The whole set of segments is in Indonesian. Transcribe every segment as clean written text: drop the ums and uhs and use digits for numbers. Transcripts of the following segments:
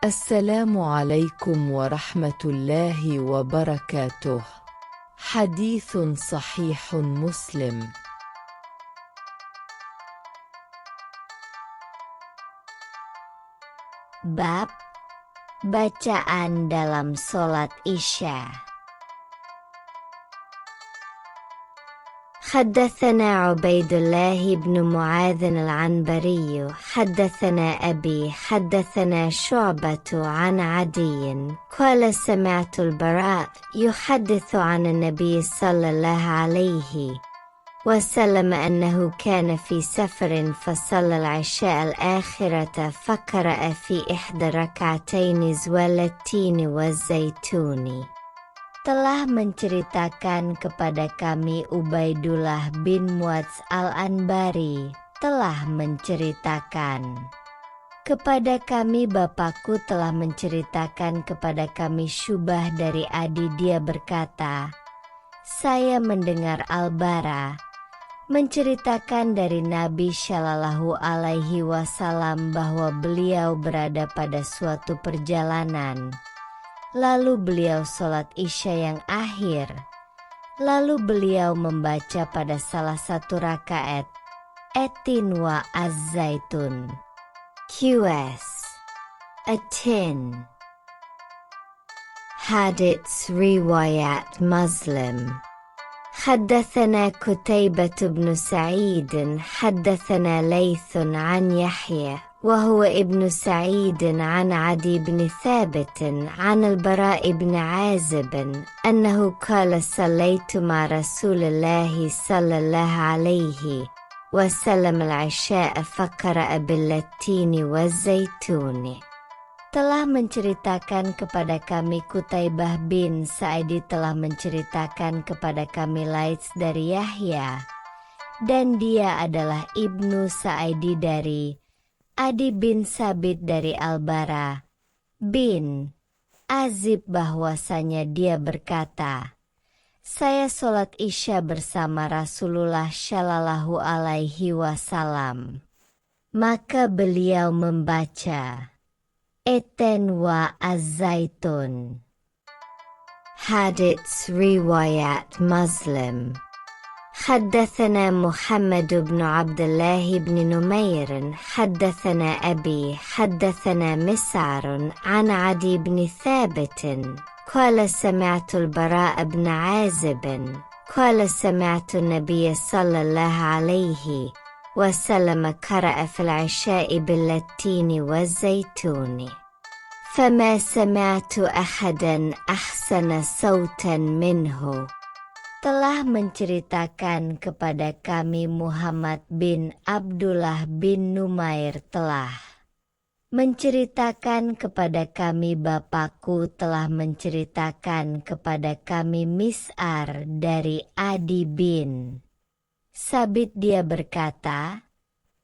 السلام عليكم ورحمة الله وبركاته. حديث صحيح مسلم. Bab bacaan dalam sholat Isya. حدثنا عبيد الله بن معاذ العنبري حدثنا أبي حدثنا شعبة عن عدي قال سمعت البراء يحدث عن النبي صلى الله عليه وسلم أنه كان في سفر فصلى العشاء الآخرة فقرأ في إحدى ركعتين زوال التين والزيتون. Telah menceritakan kepada kami Ubaidullah bin Muadz al-Anbari telah menceritakan kepada kami bapakku telah menceritakan kepada kami Syubah dari Adi, dia berkata, saya mendengar Al-Bara menceritakan dari Nabi Shallallahu Alaihi Wasallam bahwa beliau berada pada suatu perjalanan. Lalu beliau sholat Isya yang akhir. Lalu beliau membaca pada salah satu rakaat Etin wa az-zaitun. QS Atin. Hadits riwayat Muslim. حدثنا كتيبة بن سعيد حدثنا ليث عن يحيى وهو ابن سعيد عن عدي بن ثابت عن البراء بن عازب أنه قال صليت مع رسول الله صلى الله عليه وسلم العشاء فقرأ بالتين والزيتون. Telah menceritakan kepada kami Kutaibah bin Sa'idi telah menceritakan kepada kami Laits dari Yahya, dan dia adalah Ibnu Sa'idi dari Adi bin Sabit dari Al-Bara bin Azib bahwasanya dia berkata, saya sholat Isya bersama Rasulullah Shallallahu Alaihi Wasallam. Maka beliau membaca Eten wa az-zaitun. Hadits riwayat Muslim. حدثنا محمد بن عبد الله بن نمير حدثنا أبي حدثنا مسعر عن عدي بن ثابت قال سمعت البراء بن عازب قال سمعت النبي صلى الله عليه وسلم قرأ في العشاء بالتين والزيتون فما سمعت أحدا أحسن صوتا منه. Telah menceritakan kepada kami Muhammad bin Abdullah bin Numair telah menceritakan kepada kami bapakku telah menceritakan kepada kami Mis'ar dari Adi bin Sabit, dia berkata,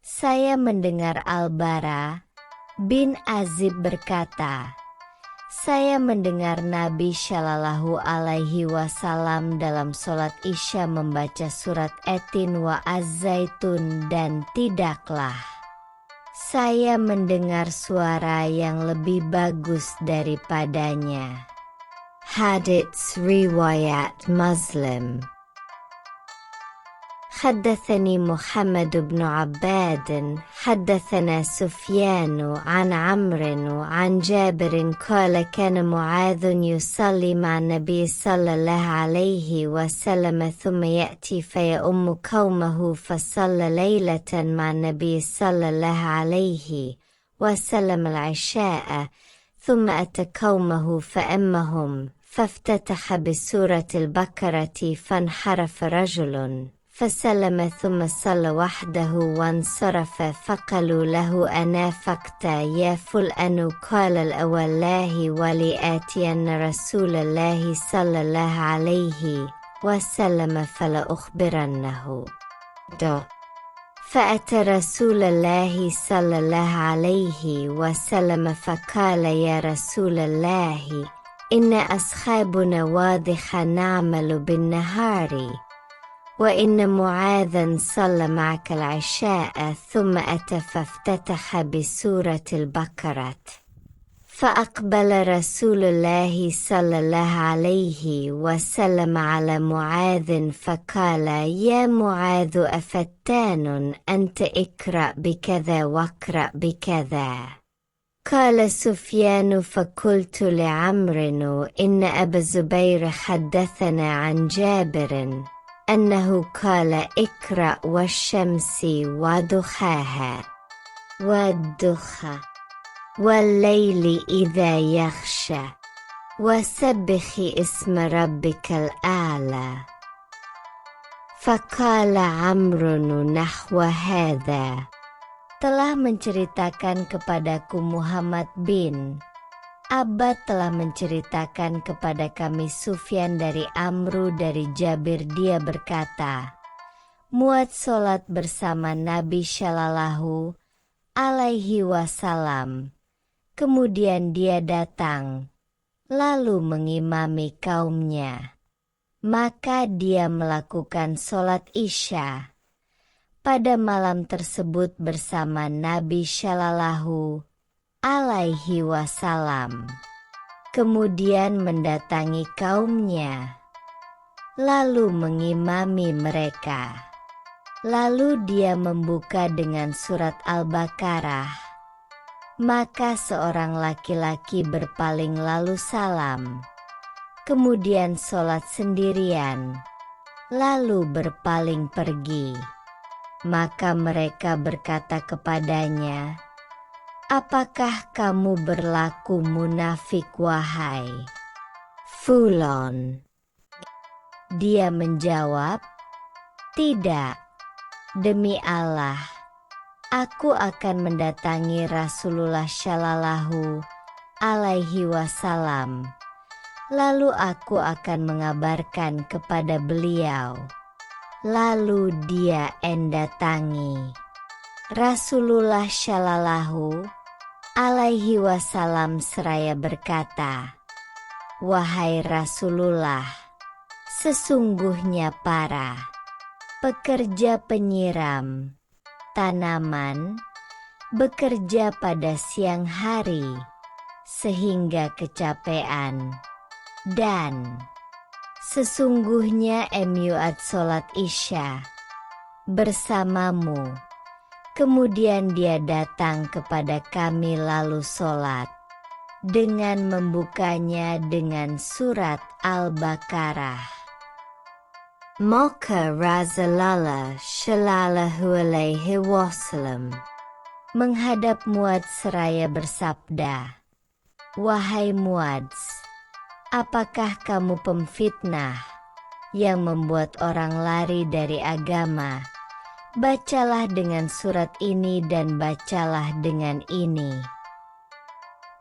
saya mendengar Al-Bara bin Azib berkata, saya mendengar Nabi Shallallahu Alaihi Wasallam dalam sholat Isya membaca surat Etin wa az-zaitun dan tidaklah saya mendengar suara yang lebih bagus daripadanya. Hadits riwayat Muslim. حدثني محمد بن عباد حدثنا سفيان عن عمرو عن جابر قال كان معاذ يصلي مع النبي صلى الله عليه وسلم ثم يأتي فيؤم قومه فصلى ليلة مع النبي صلى الله عليه وسلم العشاء ثم أتى قومه فأمهم فافتتح بسورة البقرة فانحرف رجل فسلم ثم صلى وحده وانصرف فقالوا له أنافقت يا فلان قال الأولاه ولآتين رسول الله صلى الله عليه وسلم فلأخبرنه. فأتى رسول الله صلى الله عليه وسلم فقال يا رسول الله إن أصحابنا واضح نعمل بالنهار وإن معاذا صلى معك العشاء ثم أتى فافتتح بسورة البقرة فأقبل رسول الله صلى الله عليه وسلم على معاذ فقال يا معاذ أفتان أنت اقرأ بكذا واقرأ بكذا. قال سفيان فقلت لعمرو إن أبا الزبير حدثنا عن جابر أنه قال اقرأ والشمس وضحاها والليل إذا يغشى وسبح اسم ربك الأعلى. فقال عمرو نحو هذا. Telah menceritakan kepadaku Muhammad bin Abbad telah menceritakan kepada kami Sufyan dari Amru dari Jabir, dia berkata, Muad sholat bersama Nabi Shallallahu alaihi wasallam. Kemudian dia datang, lalu mengimami kaumnya. Maka dia melakukan sholat Isya pada malam tersebut bersama Nabi Shallallahu alaihi wasallam. Kemudian mendatangi kaumnya, lalu mengimami mereka. Lalu dia membuka dengan surat Al-Baqarah. Maka seorang laki-laki berpaling lalu salam. Kemudian sholat sendirian, lalu berpaling pergi. Maka mereka berkata kepadanya, apakah kamu berlaku munafik wahai Fulan? Dia menjawab, tidak, demi Allah, aku akan mendatangi Rasulullah Shallallahu alaihi wasallam. Lalu aku akan mengabarkan kepada beliau. Lalu dia datangi Rasulullah Shallallahu alaihi wasallam seraya berkata, wahai Rasulullah, sesungguhnya para pekerja penyiram tanaman bekerja pada siang hari sehingga kecapean, dan sesungguhnya muat sholat Isya bersamamu. Kemudian dia datang kepada kami lalu sholat dengan membukanya dengan surat Al-Baqarah. Maka Rasulullah Shallallahu alaihi wasallam menghadap Muadz seraya bersabda, wahai Muadz, apakah kamu pemfitnah yang membuat orang lari dari agama? Bacalah dengan surat ini dan bacalah dengan ini.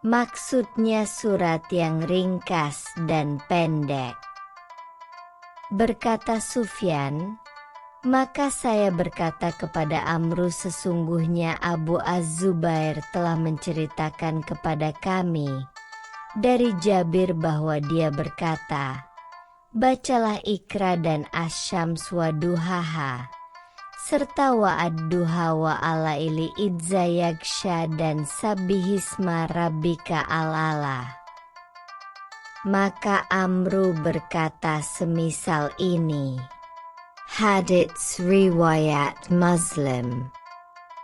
Maksudnya surat yang ringkas dan pendek. Berkata Sufyan, maka saya berkata kepada Amru, sesungguhnya Abu Az-Zubair telah menceritakan kepada kami dari Jabir bahwa dia berkata, bacalah Iqra dan Asy-Syams wa duhaha, serta wa'ad-duha wa alaili idza yagsha dan sabbihisma rabbika al-ala. Maka Amru berkata semisal ini. Hadits riwayat Muslim.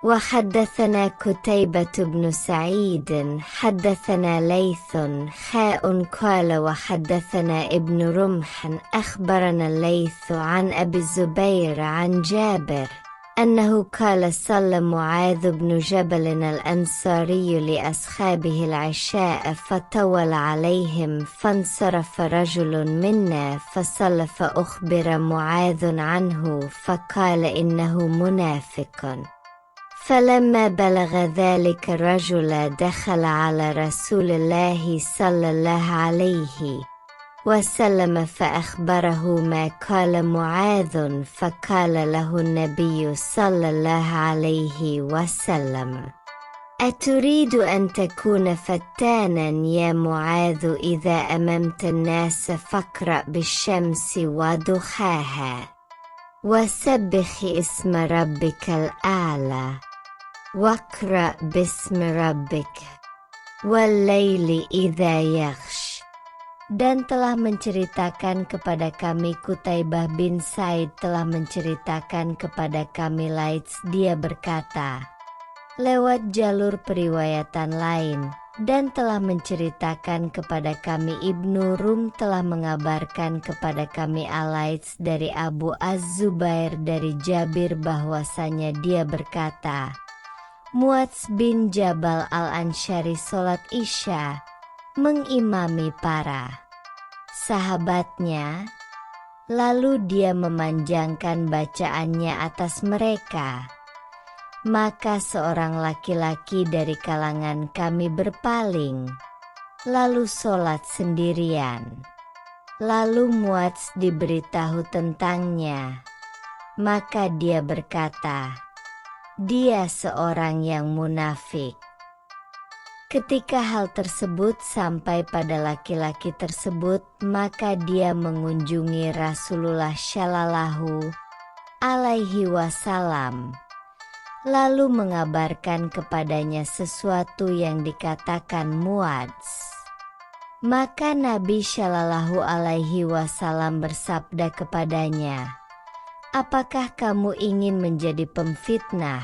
Wa haddatsana Qutaibah bin Sa'id haddatsana Laythun kha'un qala wa haddatsana Ibn Rumh akhbarana Layth an Abi Zubair an Jabir أنه قال صلى معاذ بن جبل الأنصاري لأصحابه العشاء فطول عليهم فانصرف رجل منا فصلى فأخبر معاذ عنه فقال إنه منافق. فلما بلغ ذلك الرجل دخل على رسول الله صلى الله عليه وسلم فأخبره ما قال معاذ فقال له النبي صلى الله عليه وسلم أتريد أن تكون فتانا يا معاذ إذا أممت الناس فاقرأ بالشمس وضحاها وسبح اسم ربك الأعلى واقرأ باسم ربك Wal-laili idza yaghsh. Dan telah menceritakan kepada kami Qutaibah bin Said telah menceritakan kepada kami Laits, dia berkata lewat jalur periwayatan lain, dan telah menceritakan kepada kami Ibnu Rum telah mengabarkan kepada kami Al-Laits dari Abu Az-Zubair dari Jabir bahwasanya dia berkata Muadz bin Jabal Al-Ansyari sholat Isya mengimami para sahabatnya, lalu dia memanjangkan bacaannya atas mereka. Maka seorang laki-laki dari kalangan kami berpaling, lalu sholat sendirian. Lalu Muadz diberitahu tentangnya, maka dia berkata, dia seorang yang munafik. Ketika hal tersebut sampai pada laki-laki tersebut, maka dia mengunjungi Rasulullah Shallallahu Alaihi Wasallam, lalu mengabarkan kepadanya sesuatu yang dikatakan Muadz. Maka Nabi Shallallahu Alaihi Wasallam bersabda kepadanya, apakah kamu ingin menjadi pemfitnah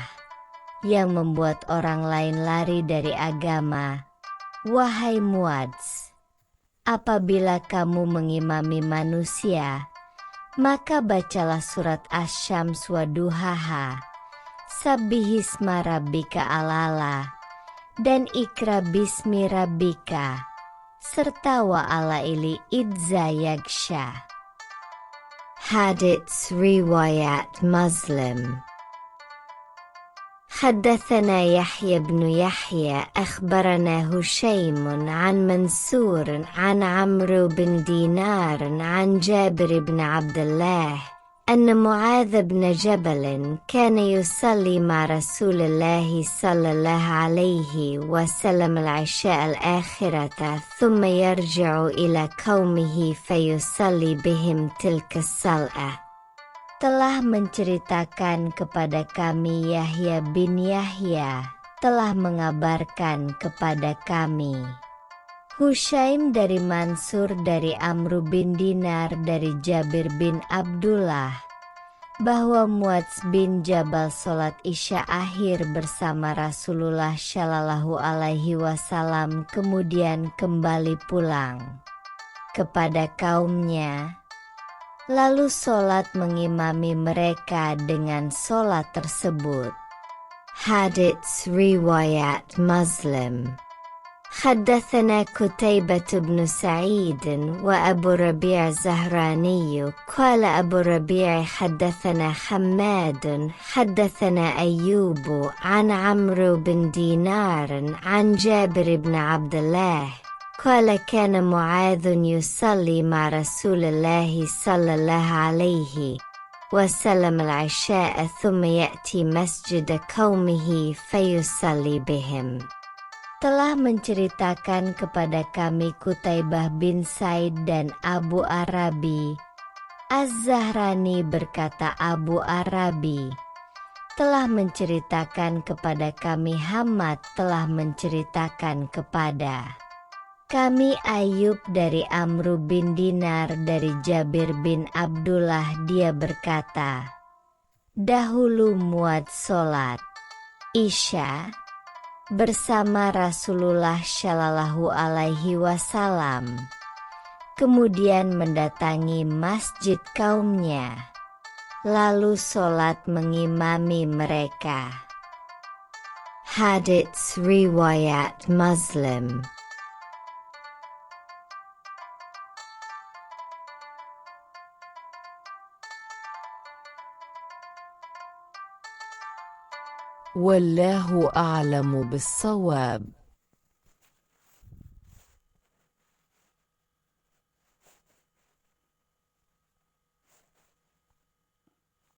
yang membuat orang lain lari dari agama? Wahai Muadz, apabila kamu mengimami manusia, maka bacalah surat Asy-Syams wa duhaha, Sabbihisma rabbika alala, dan Ikra bismi rabbika, serta wa alaili idza yaghsha. Hadits riwayat Muslim. حدثنا يحيى بن يحيى أخبرنا هشيم عن منصور عن عمرو بن دينار عن جابر بن عبد الله أن معاذ بن جبل كان يصلي مع رسول الله صلى الله عليه وسلم العشاء الآخرة ثم يرجع إلى قومه فيصلي بهم تلك الصلاة. Telah menceritakan kepada kami Yahya bin Yahya, telah mengabarkan kepada kami Hushaim dari Mansur dari Amru bin Dinar dari Jabir bin Abdullah, bahwa Muadz bin Jabal sholat Isya akhir bersama Rasulullah Shallallahu Alaihi Wasallam kemudian kembali pulang kepada kaumnya, lalu sholat mengimami mereka dengan sholat tersebut. Hadits riwayat Muslim. حدثنا قتيبة بن سعيد وأبو ربيع الزهراني قال أبو ربيع حدثنا حماد حدثنا أيوب عن عمرو بن دينار عن جابر بن عبد الله قال كان معاذ يصلي مع رسول الله صلى الله عليه وسلم العشاء ثم يأتي مسجد قومه فيصلي بهم. Telah menceritakan kepada kami Qutaibah bin Said dan Abu Arabi. Az-Zahrani berkata Abu Arabi telah menceritakan kepada kami, Hamad telah menceritakan kepada kami Ayub dari Amru bin Dinar dari Jabir bin Abdullah, dia berkata, dahulu Muadz sholat Isya bersama Rasulullah Shallallahu Alaihi Wasallam, kemudian mendatangi masjid kaumnya, lalu sholat mengimami mereka. Hadits riwayat Muslim. والله أعلم بالصواب.